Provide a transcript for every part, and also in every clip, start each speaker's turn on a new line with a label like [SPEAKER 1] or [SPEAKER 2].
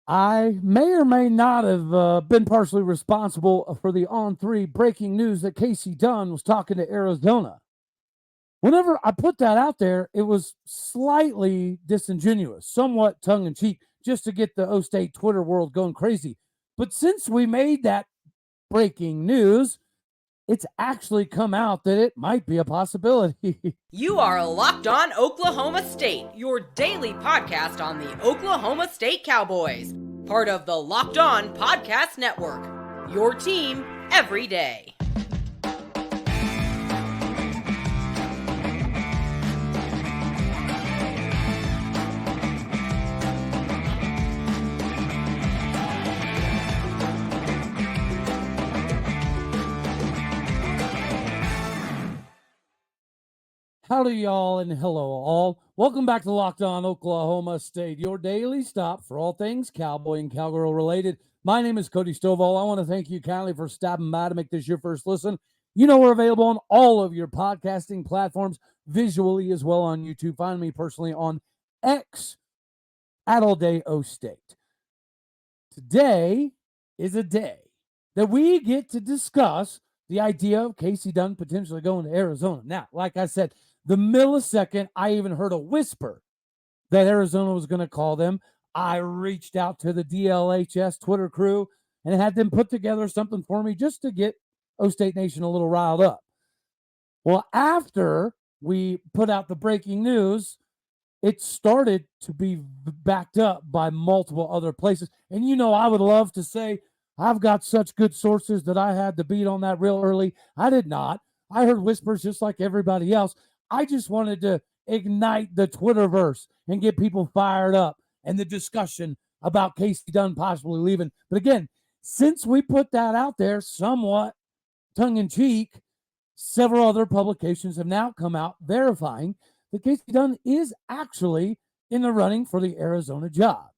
[SPEAKER 1] I may or may not have been partially responsible for the on-3 breaking news that Kasey Dunn was talking to Arizona. Whenever I put that out there, it was slightly disingenuous, somewhat tongue-in-cheek, just to get the O-State Twitter world going crazy. But since we made that breaking news, it's actually come out that it might be a possibility.
[SPEAKER 2] You are Locked On Oklahoma State, your daily podcast on the Oklahoma State Cowboys, part of the Locked On Podcast Network, your team every day.
[SPEAKER 1] Howdy, y'all, and hello, all. Welcome back to Locked On Oklahoma State, your daily stop for all things cowboy and cowgirl related. My name is Cody Stovall. I want to thank you kindly for stopping by to make this your first listen. You know we're available on all of your podcasting platforms, visually as well on YouTube. Find me personally on X, @AllDayOState. Today is a day that we get to discuss the idea of Kasey Dunn potentially going to Arizona. Now, like I said, the millisecond I even heard a whisper that Arizona was going to call them, I reached out to the DLHS Twitter crew and had them put together something for me just to get O-State Nation a little riled up. Well, after we put out the breaking news, it started to be backed up by multiple other places. And you know, I would love to say I've got such good sources that I had to beat on that real early. I did not. I heard whispers just like everybody else. I just wanted to ignite the Twitterverse and get people fired up and the discussion about Kasey Dunn possibly leaving. But again, since we put that out there somewhat tongue-in-cheek, several other publications have now come out verifying that Kasey Dunn is actually in the running for the Arizona job.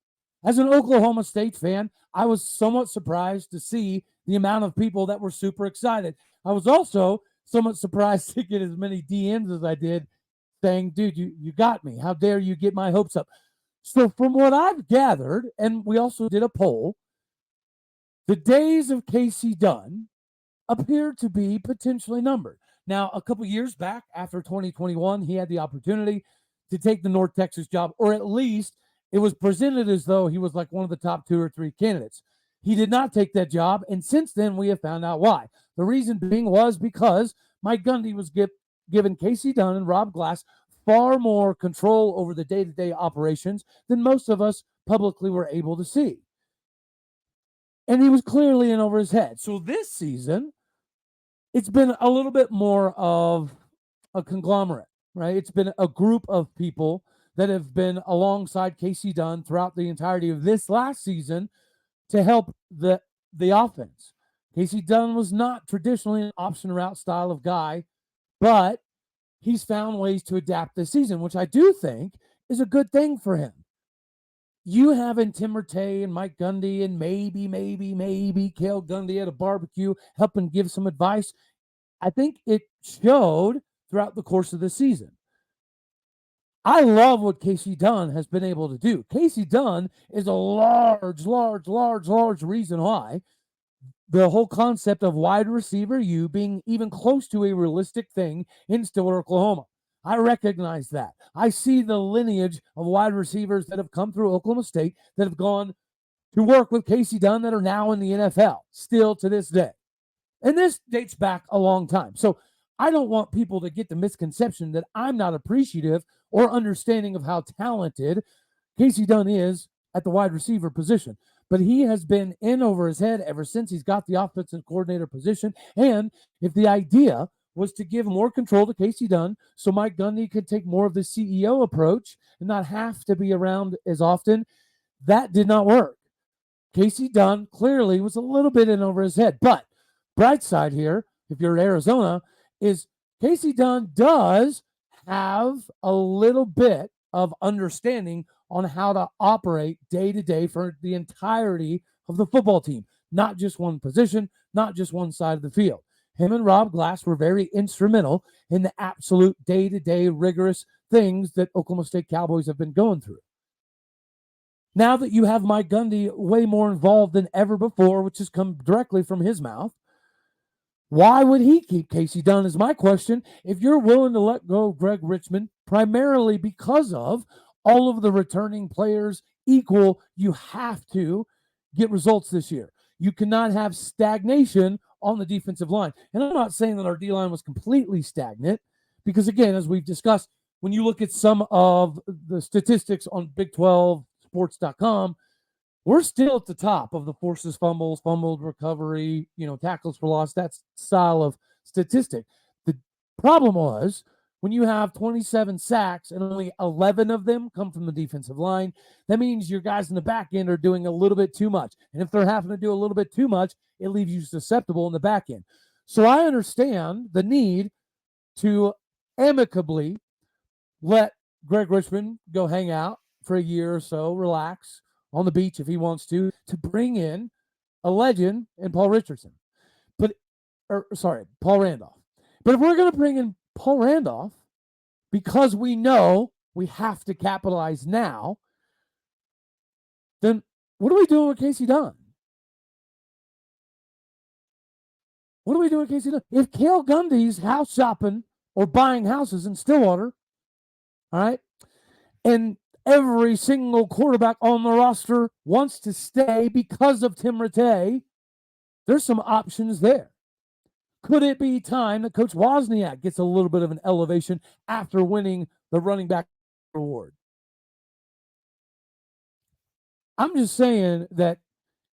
[SPEAKER 1] As an Oklahoma State fan, I was somewhat surprised to see the amount of people that were super excited. I was also somewhat surprised to get as many DMs as I did saying, dude, you got me. How dare you get my hopes up? So from what I've gathered, and we also did a poll, the days of Kasey Dunn appear to be potentially numbered. Now, a couple years back, after 2021, he had the opportunity to take the North Texas job, or at least it was presented as though he was like one of the top 2 or 3 candidates. He did not take that job, and since then, we have found out why. The reason being was because Mike Gundy was given Kasey Dunn and Rob Glass far more control over the day-to-day operations than most of us publicly were able to see. And he was clearly in over his head. So this season, it's been a little bit more of a conglomerate, right? It's been a group of people that have been alongside Kasey Dunn throughout the entirety of this last season to help the offense. Kasey Dunn was not traditionally an option route style of guy, but he's found ways to adapt this season, which I do think is a good thing for him. You having Tim Rattay and Mike Gundy and maybe Cale Gundy at a barbecue helping give some advice, I think it showed throughout the course of the season. I love what Kasey Dunn has been able to do. Kasey Dunn is a large reason why the whole concept of wide receiver U being even close to a realistic thing in Stillwater, Oklahoma. I recognize that. I see the lineage of wide receivers that have come through Oklahoma State that have gone to work with Kasey Dunn that are now in the NFL, still to this day. And this dates back a long time. So I don't want people to get the misconception that I'm not appreciative or understanding of how talented Kasey Dunn is at the wide receiver position. But he has been in over his head ever since he's got the offensive coordinator position. And if the idea was to give more control to Kasey Dunn so Mike Gundy could take more of the CEO approach and not have to be around as often, that did not work. Kasey Dunn clearly was a little bit in over his head. But bright side here, if you're in Arizona, is Kasey Dunn does have a little bit of understanding on how to operate day to day for the entirety of the football team, not just one position, not just one side of the field. Him and Rob Glass were very instrumental in the absolute day-to-day rigorous things that Oklahoma State Cowboys have been going through. Now that you have Mike Gundy way more involved than ever before, which has come directly from his mouth, why would he keep Kasey Dunn is my question. If you're willing to let go of Greg Richmond, primarily because of all of the returning players equal, you have to get results this year. You cannot have stagnation on the defensive line. And I'm not saying that our D-line was completely stagnant, because again, as we've discussed, when you look at some of the statistics on Big12Sports.com, we're still at the top of the forces fumbles, fumbled recovery, tackles for loss, that style of statistic. The problem was when you have 27 sacks and only 11 of them come from the defensive line, that means your guys in the back end are doing a little bit too much. And if they're having to do a little bit too much, it leaves you susceptible in the back end. So I understand the need to amicably let Greg Richmond go hang out for a year or so, relax on the beach if he wants to bring in a legend in Paul Richardson. Paul Randolph. But if we're going to bring in Paul Randolph because we know we have to capitalize now, then what are we doing with Kasey Dunn? What are we doing with Kasey Dunn? If Cale Gundy's house shopping or buying houses in Stillwater, all right, and every single quarterback on the roster wants to stay because of Tim Rattay, there's some options there. Could it be time that Coach Wozniak gets a little bit of an elevation after winning the running back award? I'm just saying that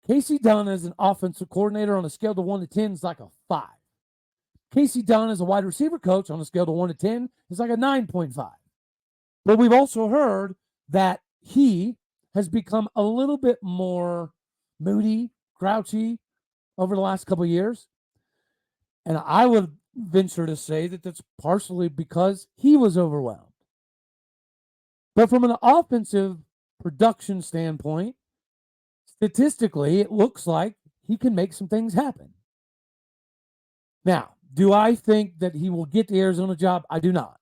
[SPEAKER 1] Kasey Dunn as an offensive coordinator on a scale to 1 to 10 is like a 5. Kasey Dunn as a wide receiver coach on a scale to 1 to 10 is like a 9.5. But we've also heard that he has become a little bit more moody, grouchy over the last couple of years. And I would venture to say that that's partially because he was overwhelmed. But from an offensive production standpoint, statistically, it looks like he can make some things happen. Now, do I think that he will get the Arizona job? I do not.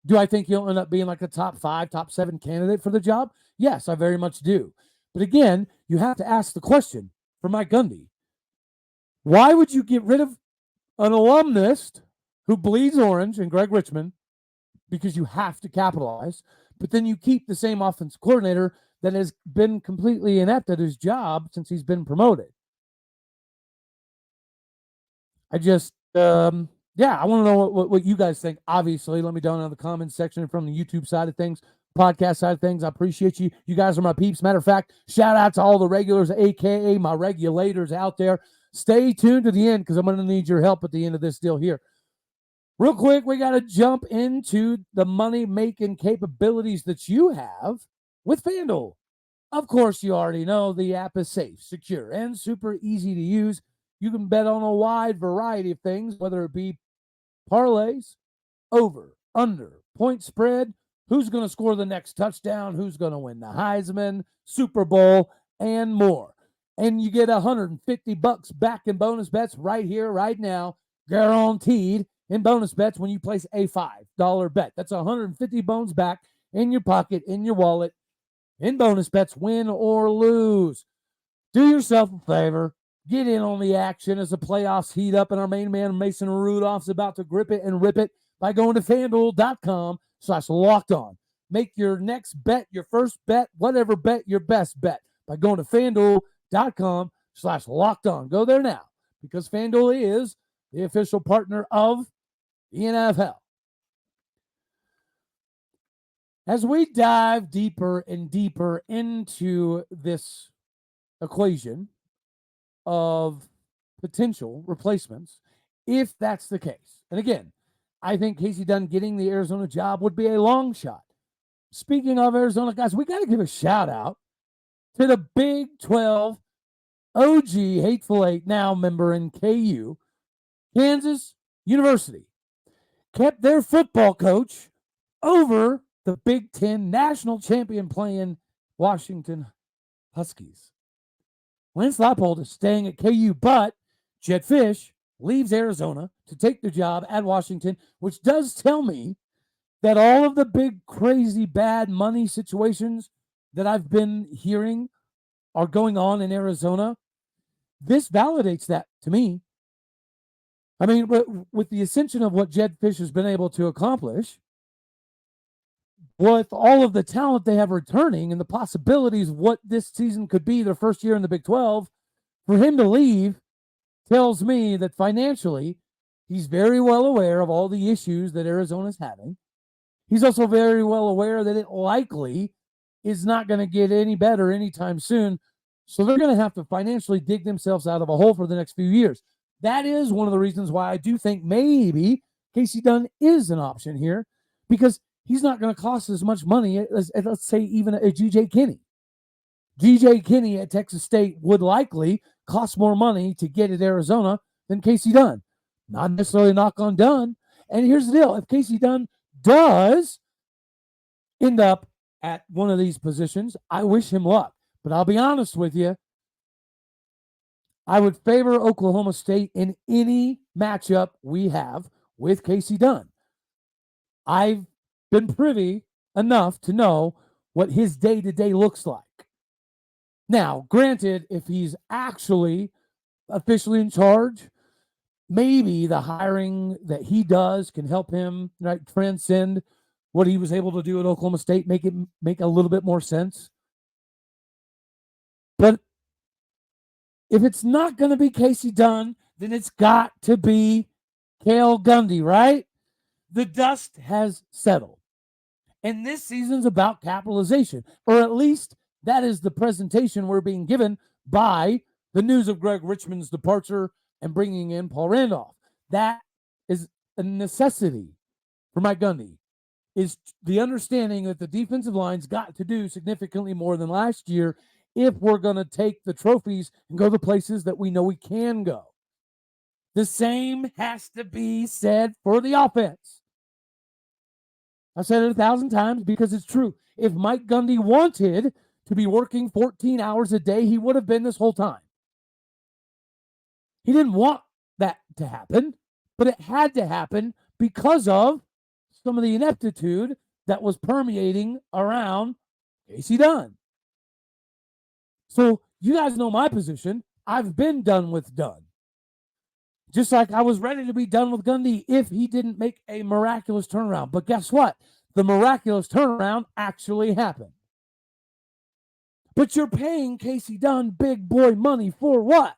[SPEAKER 1] Do I think he'll end up being like a top 5, top 7 candidate for the job? Yes, I very much do. But again, you have to ask the question for Mike Gundy. Why would you get rid of an alumnus who bleeds orange and Greg Richmond because you have to capitalize, but then you keep the same offensive coordinator that has been completely inept at his job since he's been promoted? I just, I want to know what you guys think. Obviously, let me down in the comments section from the YouTube side of things, podcast side of things. I appreciate you. You guys are my peeps. Matter of fact, shout out to all the regulars, aka my regulators out there. Stay tuned to the end because I'm going to need your help at the end of this deal here. Real quick, we got to jump into the money-making capabilities that you have with FanDuel. Of course, you already know the app is safe, secure, and super easy to use. You can bet on a wide variety of things, whether it be parlays, over, under, point spread, who's going to score the next touchdown, who's going to win the Heisman, Super Bowl, and more. And you get $150 back in bonus bets right here, right now, guaranteed in bonus bets when you place a $5 bet. That's $150 bones back in your pocket, in your wallet, in bonus bets, win or lose. Do yourself a favor. Get in on the action as the playoffs heat up and our main man, Mason Rudolph's about to grip it and rip it by going to FanDuel.com/lockedon. Make your next bet, your first bet, whatever bet, your best bet by going to FanDuel.com/lockedon. Go there now because FanDuel is the official partner of the NFL. As we dive deeper and deeper into this equation of potential replacements, if that's the case, and again, I think Kasey Dunn getting the Arizona job would be a long shot. Speaking of Arizona, guys, we got to give a shout out to the Big 12 OG Hateful Eight now member in KU, Kansas University, kept their football coach over the Big 10 national champion playing Washington Huskies. Lance Leipold is staying at KU, but Jedd Fisch leaves Arizona to take the job at Washington, which does tell me that all of the big, crazy, bad money situations that I've been hearing are going on in Arizona, this validates that to me. I mean, with the ascension of what Jedd Fisch has been able to accomplish, with all of the talent they have returning and the possibilities of what this season could be, their first year in the Big 12, for him to leave tells me that financially, he's very well aware of all the issues that Arizona's having. He's also very well aware that it likely is not going to get any better anytime soon. So they're going to have to financially dig themselves out of a hole for the next few years. That is one of the reasons why I do think maybe Kasey Dunn is an option here, because he's not going to cost as much money as let's say, even a G.J. Kinney. G.J. Kinney at Texas State would likely cost more money to get at Arizona than Kasey Dunn. Not necessarily knock on Dunn. And here's the deal. If Kasey Dunn does end up at one of these positions, I wish him luck. But I'll be honest with you, I would favor Oklahoma State in any matchup we have with Kasey Dunn. I've been privy enough to know what his day-to-day looks like. Now, granted, if he's actually officially in charge, maybe the hiring that he does can help him, right, transcend what he was able to do at Oklahoma State, make a little bit more sense. But if it's not going to be Kasey Dunn, then it's got to be Cale Gundy, right? The dust has settled. And this season's about capitalization, or at least that is the presentation we're being given by the news of Greg Richmond's departure and bringing in Paul Randolph. That is a necessity for Mike Gundy, is the understanding that the defensive line's got to do significantly more than last year if we're going to take the trophies and go the places that we know we can go. The same has to be said for the offense. I've said it 1,000 times because it's true. If Mike Gundy wanted to be working 14 hours a day, he would have been this whole time. He didn't want that to happen, but it had to happen because of some of the ineptitude that was permeating around Kasey Dunn. So you guys know my position. I've been done with Dunn. Just like I was ready to be done with Gundy if he didn't make a miraculous turnaround. But guess what? The miraculous turnaround actually happened. But you're paying Kasey Dunn big boy money for what?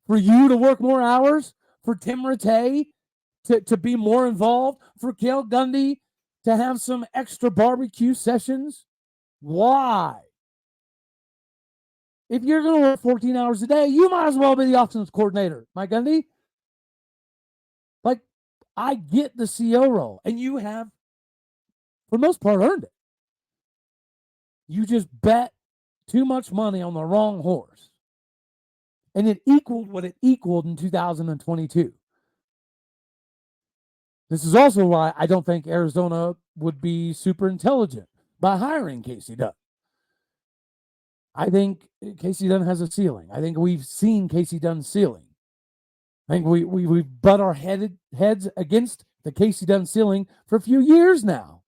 [SPEAKER 1] For you to work more hours? For Tim Rattay to be more involved? For Cale Gundy to have some extra barbecue sessions? Why? If you're going to work 14 hours a day, you might as well be the offense coordinator, Mike Gundy. Like, I get the CO role, and you have, for the most part, earned it. You just bet too much money on the wrong horse. And it equaled what it equaled in 2022. This is also why I don't think Arizona would be super intelligent by hiring Kasey Dunn. I think Kasey Dunn has a ceiling. I think we've seen Kasey Dunn's ceiling. I think we've butt our heads against the Kasey Dunn ceiling for a few years now.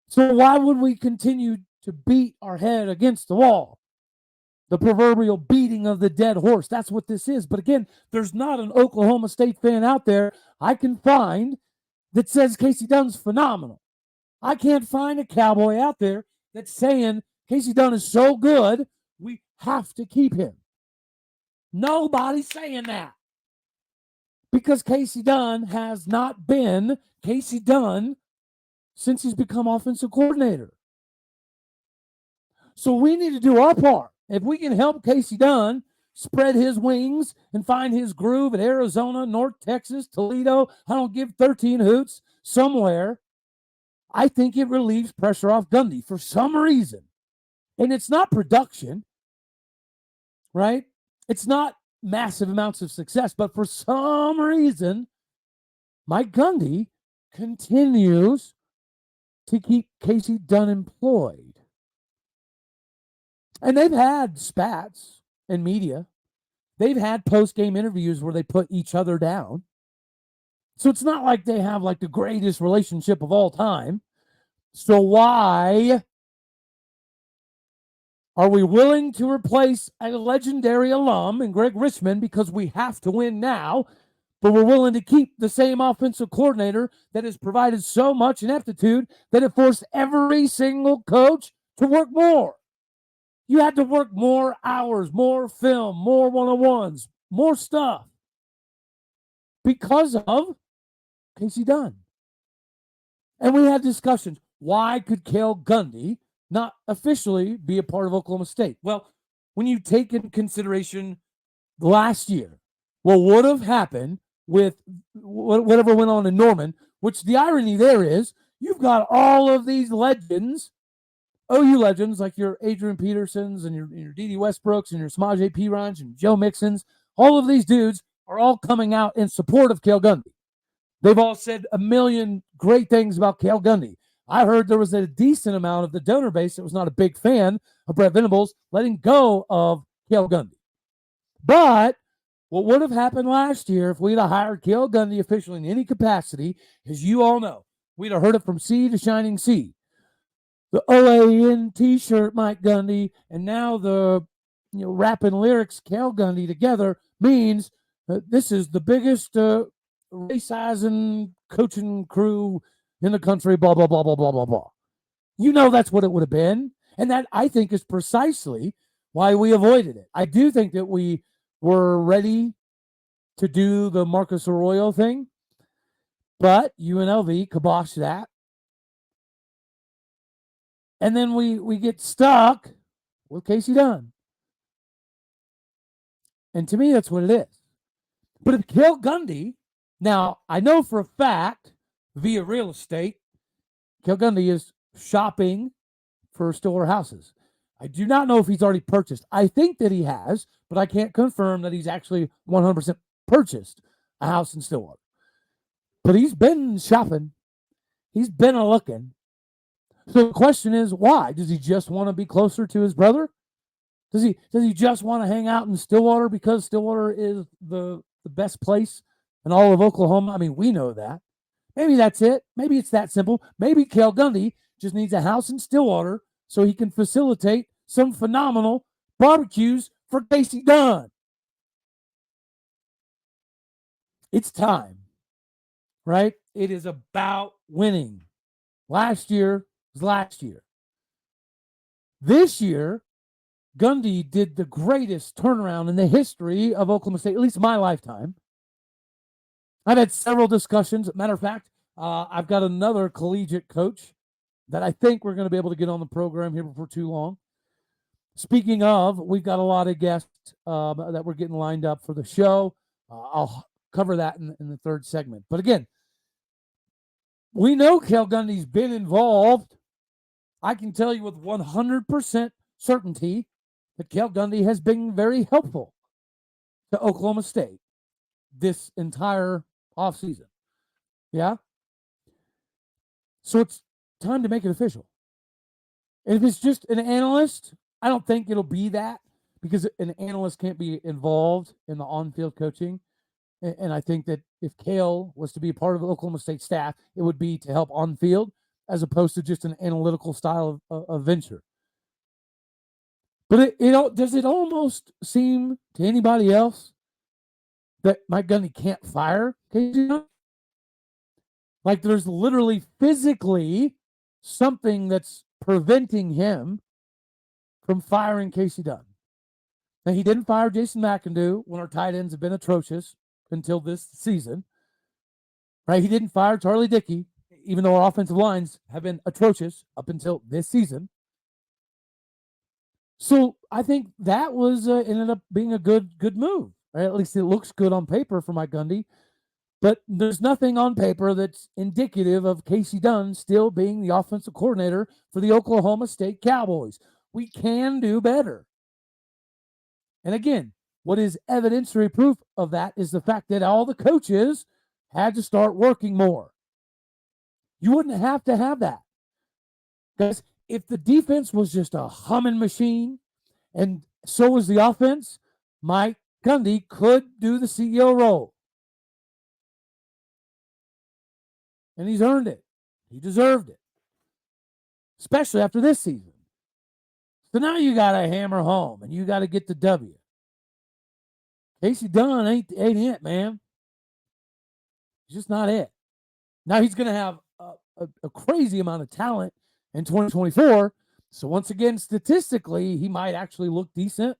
[SPEAKER 1] So why would we continue to beat our head against the wall? The proverbial beating of the dead horse. That's what this is. But again, there's not an Oklahoma State fan out there I can find that says Kasey Dunn's phenomenal. I can't find a Cowboy out there that's saying Kasey Dunn is so good, we have to keep him. Nobody's saying that. Because Kasey Dunn has not been Kasey Dunn since he's become offensive coordinator. So we need to do our part. If we can help Kasey Dunn spread his wings and find his groove at Arizona, North Texas, Toledo, I don't give 13 hoots, somewhere, I think it relieves pressure off Gundy for some reason. And it's not production, right? It's not massive amounts of success, but for some reason, Mike Gundy continues to keep Kasey Dunn employed. And they've had spats in media. They've had post-game interviews where they put each other down. So it's not like they have like the greatest relationship of all time. So why Are we willing to replace a legendary alum in Greg Richmond because we have to win now, but we're willing to keep the same offensive coordinator that has provided so much ineptitude that it forced every single coach to work more? You had to work more hours, more film, more one-on-ones, more stuff because of Kasey Dunn. And we had discussions. Why could Cale Gundy not officially be a part of Oklahoma State? Well, when you take into consideration last year, what would have happened with whatever went on in Norman, which the irony there is, you've got all of these legends, OU legends like your Adrian Petersons and your D.D. Westbrooks and your Samaje Perine and Joe Mixons. All of these dudes are all coming out in support of Cale Gundy. They've all said a million great things about Cale Gundy. I heard there was a decent amount of the donor base that was not a big fan of Brett Venables letting go of Cale Gundy. But what would have happened last year if we'd have hired Cale Gundy officially in any capacity, as you all know, we'd have heard it from sea to shining sea. The OAN t-shirt, Mike Gundy, and now the rapping lyrics, Cale Gundy together means this is the biggest race-sizing coaching crew in the country, blah, blah, blah, blah, blah, blah, blah. You know that's what it would have been. And that, I think, is precisely why we avoided it. I do think that we were ready to do the Marcus Arroyo thing, but UNLV kiboshed that. And then we get stuck with Kasey Dunn. And to me, that's what it is. But if Cale Gundy, now I know for a fact via real estate, Cale Gundy is shopping for Stillwater houses. I do not know if he's already purchased. I think that he has, but I can't confirm that he's actually 100% purchased a house in Stillwater. But he's been shopping. He's been a-looking. So the question is, why? Does he just want to be closer to his brother? Does he just want to hang out in Stillwater because Stillwater is the best place in all of Oklahoma? I mean, we know that. Maybe that's it. Maybe it's that simple. Maybe Cale Gundy just needs a house in Stillwater so he can facilitate some phenomenal barbecues for Kasey Dunn. It's time, right? It is about winning. Last year was last year. This year, Gundy did the greatest turnaround in the history of Oklahoma State, at least my lifetime. I've had several discussions. Matter of fact, I've got another collegiate coach that I think we're going to be able to get on the program here before too long. Speaking of, we've got a lot of guests that we're getting lined up for the show. I'll cover that in the third segment. But again, we know Cale Gundy's been involved. I can tell you with 100% certainty that Cale Gundy has been very helpful to Oklahoma State this entire offseason. Yeah? So it's time to make it official. And if it's just an analyst, I don't think it'll be that, because an analyst can't be involved in the on-field coaching. And I think that if Cale was to be a part of the Oklahoma State staff, it would be to help on field as opposed to just an analytical style of venture. But does it almost seem to anybody else that Mike Gundy can't fire Kasey Dunn? Like there's literally physically something that's preventing him from firing Kasey Dunn. Now, he didn't fire Jase Medical when our tight ends have been atrocious until this season. Right? He didn't fire Charlie Dickey, even though our offensive lines have been atrocious up until this season. So I think that was ended up being a good move. Right? At least it looks good on paper for Mike Gundy. But there's nothing on paper that's indicative of Kasey Dunn still being the offensive coordinator for the Oklahoma State Cowboys. We can do better. And again, what is evidentiary proof of that is the fact that all the coaches had to start working more. You wouldn't have to have that. Because if the defense was just a humming machine and so was the offense, Mike Gundy could do the CEO role. And he's earned it. He deserved it. Especially after this season. So now you got to hammer home and you got to get the W. Kasey Dunn ain't it, man. He's just not it. Now he's going to have a crazy amount of talent in 2024. So once again, statistically, he might actually look decent.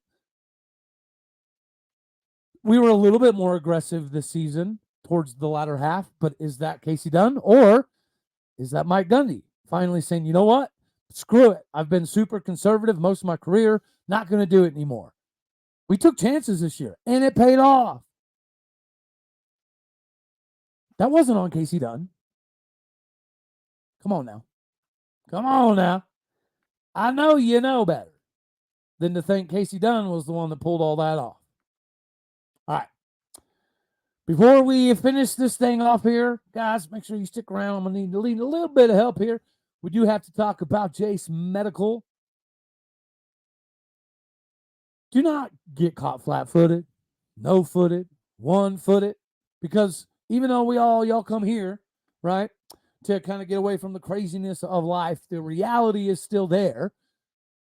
[SPEAKER 1] We were a little bit more aggressive this season towards the latter half, but is that Kasey Dunn or is that Mike Gundy finally saying, you know what? Screw it. I've been super conservative most of my career. Not going to do it anymore. We took chances this year, and it paid off. That wasn't on Kasey Dunn. Come on now. Come on now. I know you know better than to think Kasey Dunn was the one that pulled all that off. All right. Before we finish this thing off here, guys, make sure you stick around. I'm going to need a little bit of help here. We do have to talk about Jace Medical. Do not get caught flat-footed, no-footed, one-footed, because even though y'all come here, right, to kind of get away from the craziness of life, the reality is still there,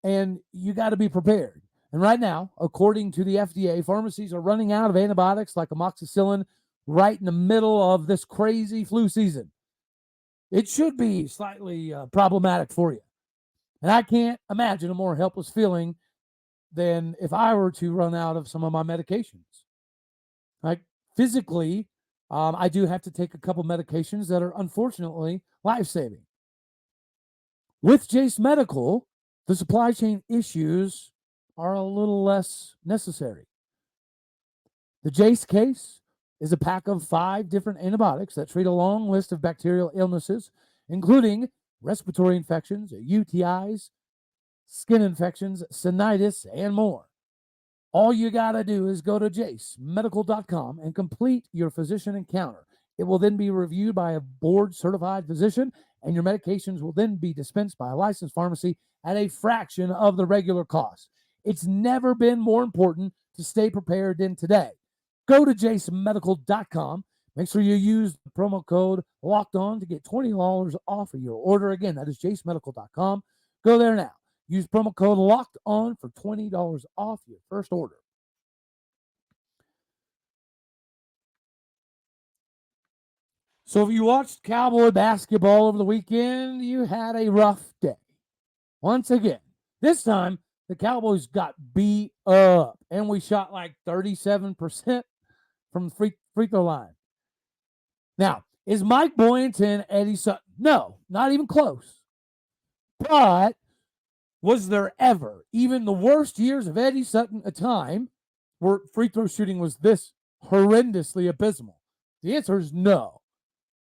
[SPEAKER 1] and you got to be prepared. And right now, according to the FDA, pharmacies are running out of antibiotics like amoxicillin right in the middle of this crazy flu season. It should be slightly problematic for you. And I can't imagine a more helpless feeling than if I were to run out of some of my medications. Like physically, I do have to take a couple medications that are unfortunately life-saving. With Jase Medical, the supply chain issues are a little less necessary. The Jase case is a pack of 5 different antibiotics that treat a long list of bacterial illnesses, including respiratory infections, UTIs, skin infections, sinusitis, and more. All you got to do is go to jasemedical.com and complete your physician encounter. It will then be reviewed by a board-certified physician, and your medications will then be dispensed by a licensed pharmacy at a fraction of the regular cost. It's never been more important to stay prepared than today. Go to jasemedical.com. Make sure you use the promo code LOCKEDON to get $20 off of your order. Again, that is jasemedical.com. Go there now. Use promo code LOCKEDON for $20 off your first order. So if you watched Cowboy basketball over the weekend, you had a rough day. Once again, this time, the Cowboys got beat up, and we shot like 37% from the free throw line. Now, is Mike Boynton Eddie Sutton? No, not even close. But was there ever, even the worst years of Eddie Sutton, a time where free throw shooting was this horrendously abysmal? The answer is no.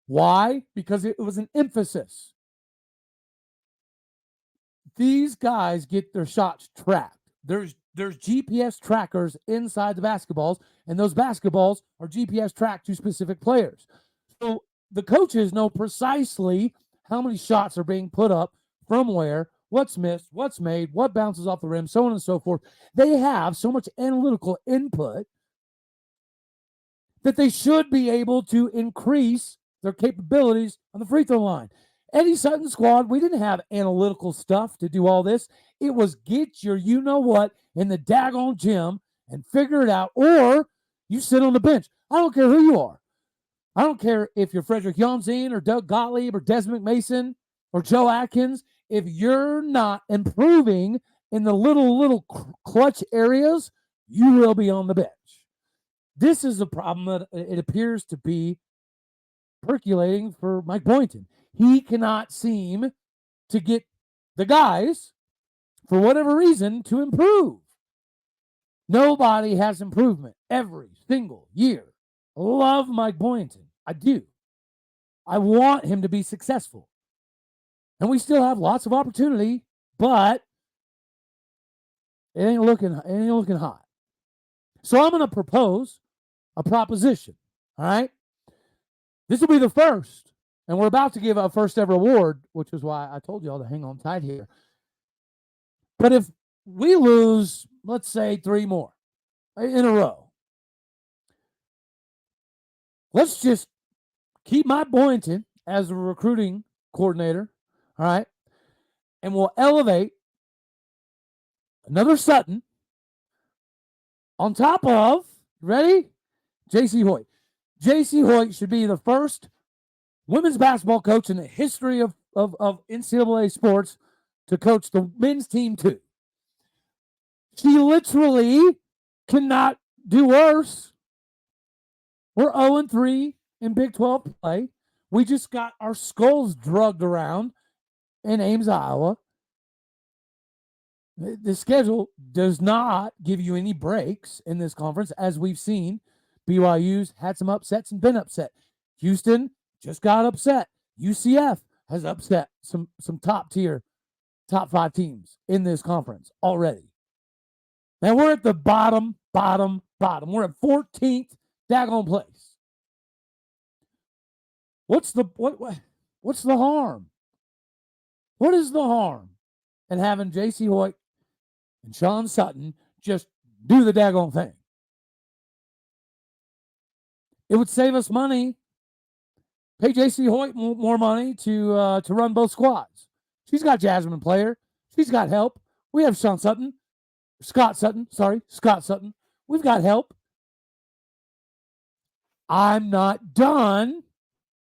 [SPEAKER 1] Why? Because it was an emphasis. These guys get their shots tracked. There's GPS trackers inside the basketballs, and those basketballs are GPS tracked to specific players. So the coaches know precisely how many shots are being put up, from where, what's missed, what's made, what bounces off the rim, so on and so forth. They have so much analytical input that they should be able to increase their capabilities on the free throw line. Eddie Sutton's squad, we didn't have analytical stuff to do all this. It was get your you-know-what in the daggone gym and figure it out, or you sit on the bench. I don't care who you are. I don't care if you're Frederick Janssen or Doug Gottlieb or Desmond McMason or Joe Atkins. If you're not improving in the little clutch areas, you will be on the bench. This is a problem that it appears to be percolating for Mike Boynton. He cannot seem to get the guys, for whatever reason, to improve. Nobody has improvement every single year. Love Mike Boynton. I do. I want him to be successful. And we still have lots of opportunity, but it ain't looking hot. So I'm going to propose a proposition, all right? This will be the first, and we're about to give our first ever award, which is why I told you all to hang on tight here. But if we lose, let's say 3 more in a row, let's just keep Mike Boynton as a recruiting coordinator, all right? And we'll elevate another Sutton on top of, ready? Jase Hoyt. Jase Hoyt should be the first women's basketball coach in the history of NCAA sports to coach the men's team too. She literally cannot do worse. We're 0-3 in Big 12 play. We just got our skulls drugged around in Ames, Iowa. The schedule does not give you any breaks in this conference, as we've seen. BYU's had some upsets and been upset. Houston just got upset. UCF has upset some top-tier, top 5 teams in this conference already. Now we're at the bottom. We're at 14th daggone place. What's the harm? What is the harm in having Jase Hoyt and Sean Sutton just do the daggone thing? It would save us money. Pay Jase Hoyt more money to run both squads. She's got Jasmine Player. She's got help. We have Scott Sutton. We've got help. I'm not done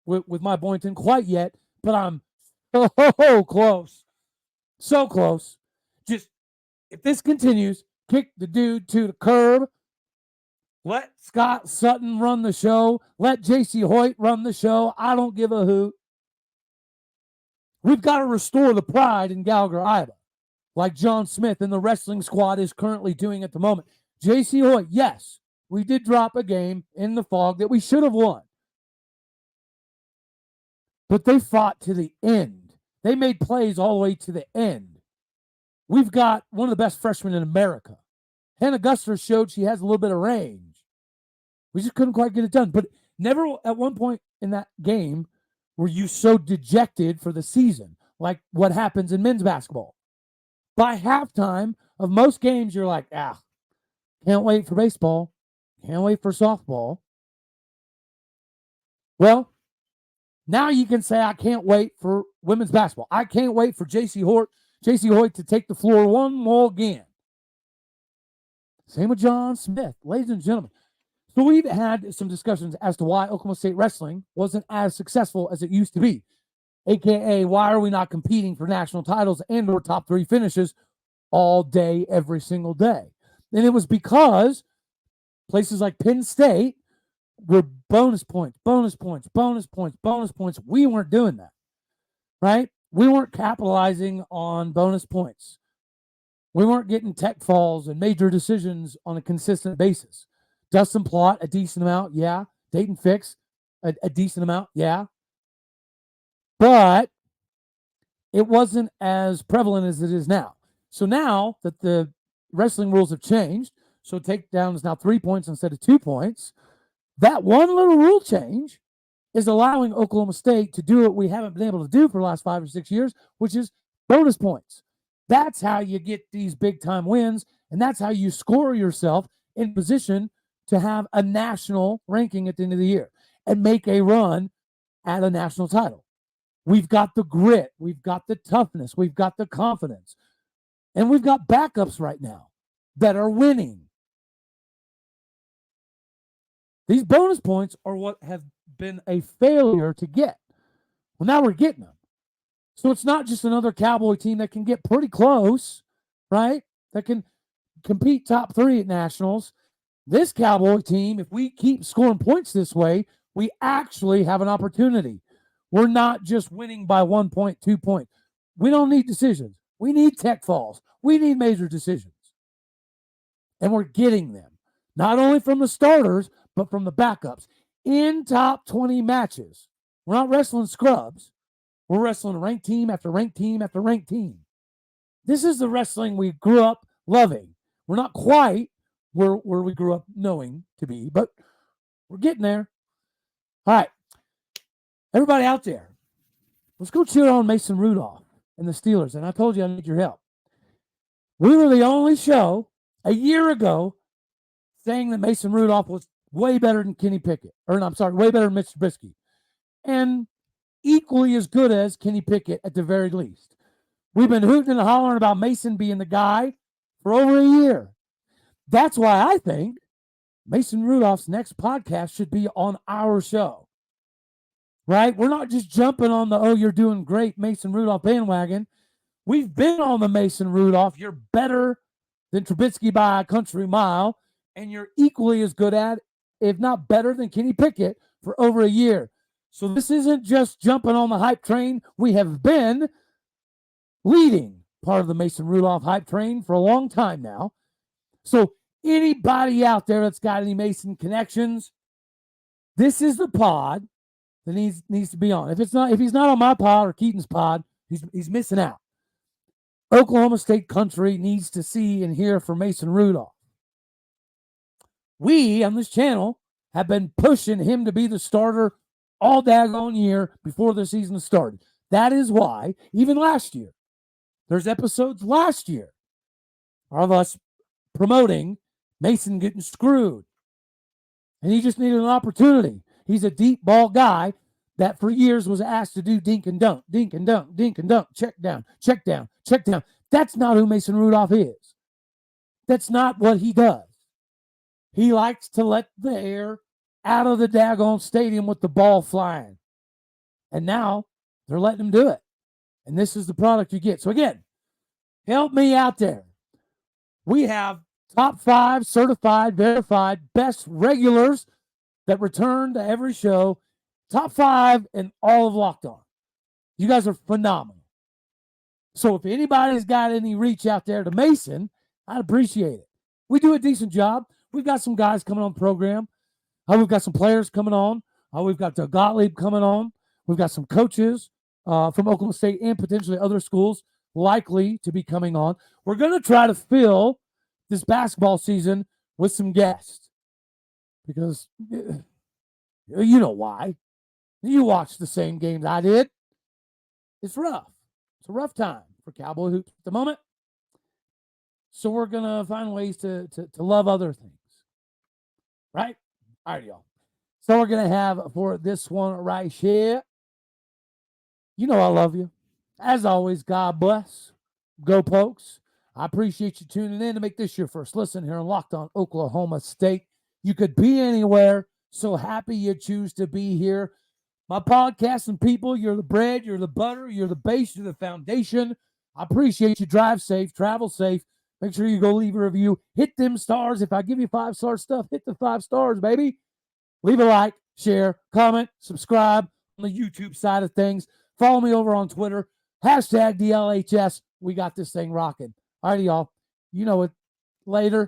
[SPEAKER 1] with my Boynton quite yet, but I'm so close. So close. Just, if this continues, kick the dude to the curb. Let Scott Sutton run the show. Let Jase Hoyt run the show. I don't give a hoot. We've got to restore the pride in Gallagher-Iba, like John Smith and the wrestling squad is currently doing at the moment. Jase Hoyt, yes, we did drop a game in the fog that we should have won. But they fought to the end. They made plays all the way to the end. We've got one of the best freshmen in America. Hannah Guster showed she has a little bit of range. We just couldn't quite get it done. But never at one point in that game were you so dejected for the season, like what happens in men's basketball. By halftime of most games, you're like, can't wait for baseball. Can't wait for softball. Well, now you can say, I can't wait for women's basketball. I can't wait for Jase Hoyt to take the floor one more again. Same with John Smith, ladies and gentlemen. So we've had some discussions as to why Oklahoma State wrestling wasn't as successful as it used to be. AKA, why are we not competing for national titles and or top 3 finishes all day, every single day? And it was because places like Penn State were bonus points. We weren't doing that, right? We weren't capitalizing on bonus points. We weren't getting tech falls and major decisions on a consistent basis. Dustin Plott, a decent amount, yeah. Dayton Fix, a decent amount, yeah. But it wasn't as prevalent as it is now. So now that the wrestling rules have changed, so takedown is now 3 points instead of 2 points, that one little rule change is allowing Oklahoma State to do what we haven't been able to do for the last 5 or 6 years, which is bonus points. That's how you get these big-time wins, and that's how you score yourself in position to have a national ranking at the end of the year and make a run at a national title. We've got the grit. We've got the toughness. We've got the confidence. And we've got backups right now that are winning. These bonus points are what have been a failure to get. Well, now we're getting them. So it's not just another Cowboy team that can get pretty close, right? That can compete top 3 at nationals. This Cowboy team, if we keep scoring points this way, we actually have an opportunity. We're not just winning by 1 point, 2 points. We don't need decisions. We need tech falls. We need major decisions. And we're getting them, not only from the starters, but from the backups in top 20 matches. We're not wrestling scrubs. We're wrestling ranked team after ranked team after ranked team. This is the wrestling we grew up loving. We're not quite where we grew up knowing to be, but we're getting there. All right. Everybody out there, let's go cheer on Mason Rudolph and the Steelers. And I told you I need your help. We were the only show a year ago saying that Mason Rudolph was way better than Kenny Pickett. Way better than Mitch Trubisky. And equally as good as Kenny Pickett at the very least. We've been hooting and hollering about Mason being the guy for over a year. That's why I think Mason Rudolph's next podcast should be on our show, right? We're not just jumping on the, oh, you're doing great, Mason Rudolph bandwagon. We've been on the Mason Rudolph. You're better than Trubisky by a country mile, and you're equally as good at, if not better than Kenny Pickett for over a year. So this isn't just jumping on the hype train. We have been leading part of the Mason Rudolph hype train for a long time now. So anybody out there that's got any Mason connections, this is the pod that needs to be on. If he's not on my pod or Keaton's pod, he's missing out. Oklahoma State country needs to see and hear from Mason Rudolph. We on this channel have been pushing him to be the starter all daggone year before the season started. That is why, even last year, there's episodes last year of us promoting Mason getting screwed. And he just needed an opportunity. He's a deep ball guy that for years was asked to do dink and dunk, dink and dunk, dink and dunk, check down, check down, check down. That's not who Mason Rudolph is. That's not what he does. He likes to let the air out of the daggone stadium with the ball flying. And now they're letting him do it. And this is the product you get. So again, help me out there. We have top 5 certified, verified, best regulars that return to every show. Top 5 in all of Locked On. You guys are phenomenal. So if anybody's got any reach out there to Mason, I'd appreciate it. We do a decent job. We've got some guys coming on the program. We've got some players coming on. We've got Gottlieb coming on. We've got some coaches from Oklahoma State and potentially other schools likely to be coming on. We're going to try to fill this basketball season with some guests because you know why. You watch the same games I did. It's rough. It's a rough time for Cowboy hoops at the moment. So we're going to find ways to love other things. Right? All right, y'all. So we're going to have for this one right here. You know I love you. As always, God bless. Go Pokes. I appreciate you tuning in to make this your first listen here on Locked On Oklahoma State. You could be anywhere. So happy you choose to be here. My podcasting people, you're the bread, you're the butter, you're the base, you're the foundation. I appreciate you. Drive safe, travel safe. Make sure you go leave a review. Hit them stars. If I give you 5-star stuff, hit the 5 stars, baby. Leave a like, share, comment, subscribe on the YouTube side of things. Follow me over on Twitter. #DLHS. We got this thing rocking. All right, y'all. You know it. Later.